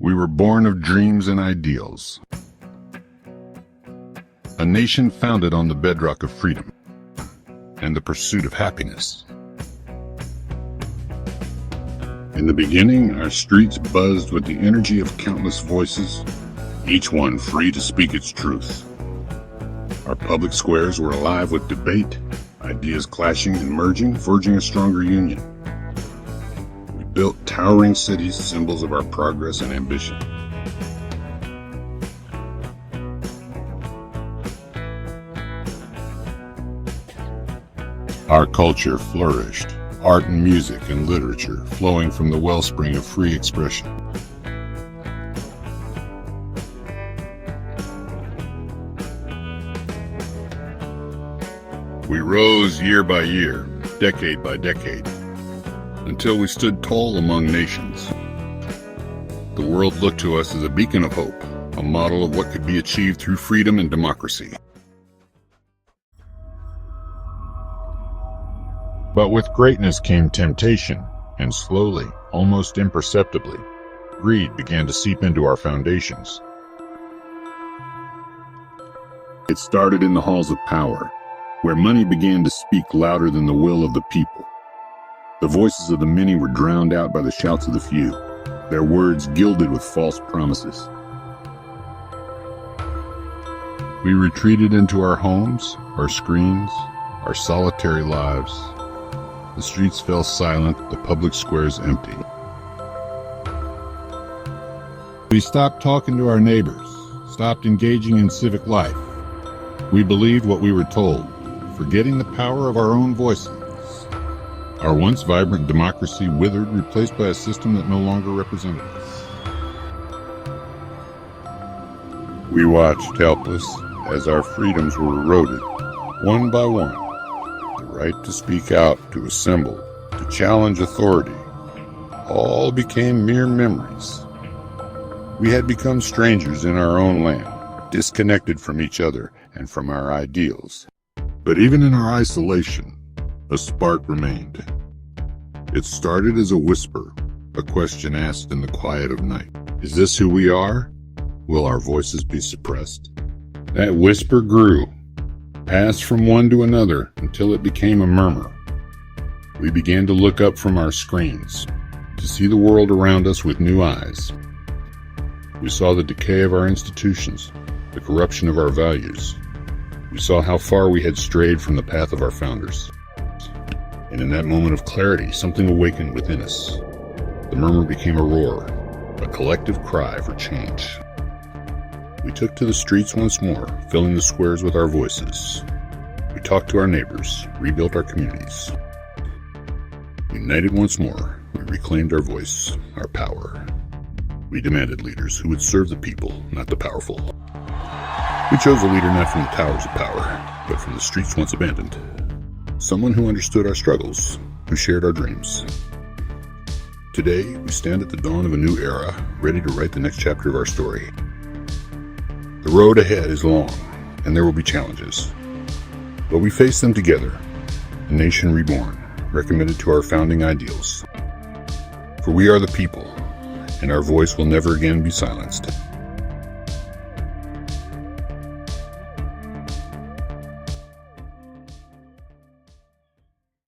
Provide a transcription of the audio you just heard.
We were born of dreams and ideals. A nation founded on the bedrock of freedom and the pursuit of happiness. In the beginning, our streets buzzed with the energy of countless voices, each one free to speak its truth. Our public squares were alive with debate, ideas clashing and merging, forging a stronger union. We built towering cities, symbols of our progress and ambition. Our culture flourished, art and music and literature flowing from the wellspring of free expression. We rose year by year, decade by decade, until we stood tall among nations. The world looked to us as a beacon of hope, a model of what could be achieved through freedom and democracy. But with greatness came temptation, and slowly, almost imperceptibly, greed began to seep into our foundations. It started in the halls of power, where money began to speak louder than the will of the people. The voices of the many were drowned out by the shouts of the few, their words gilded with false promises. We retreated into our homes, our screens, our solitary lives. The streets fell silent, the public squares empty. We stopped talking to our neighbors, stopped engaging in civic life. We believed what we were told, forgetting the power of our own voices. Our once vibrant democracy withered, replaced by a system that no longer represented us. We watched helpless as our freedoms were eroded, one by one. The right to speak out, to assemble, to challenge authority, all became mere memories. We had become strangers in our own land, disconnected from each other and from our ideals. But even in our isolation, a spark remained. It started as a whisper, a question asked in the quiet of night. Is this who we are? Will our voices be suppressed? That whisper grew, passed from one to another until it became a murmur. We began to look up from our screens, to see the world around us with new eyes. We saw the decay of our institutions, the corruption of our values. We saw how far we had strayed from the path of our founders. And in that moment of clarity, something awakened within us. The murmur became a roar, a collective cry for change. We took to the streets once more, filling the squares with our voices. We talked to our neighbors, rebuilt our communities. United once more, we reclaimed our voice, our power. We demanded leaders who would serve the people, not the powerful. We chose a leader not from the towers of power, but from the streets once abandoned. Someone who understood our struggles, who shared our dreams. Today, we stand at the dawn of a new era, ready to write the next chapter of our story. The road ahead is long, and there will be challenges. But we face them together, a nation reborn, recommitted to our founding ideals. For we are the people, and our voice will never again be silenced.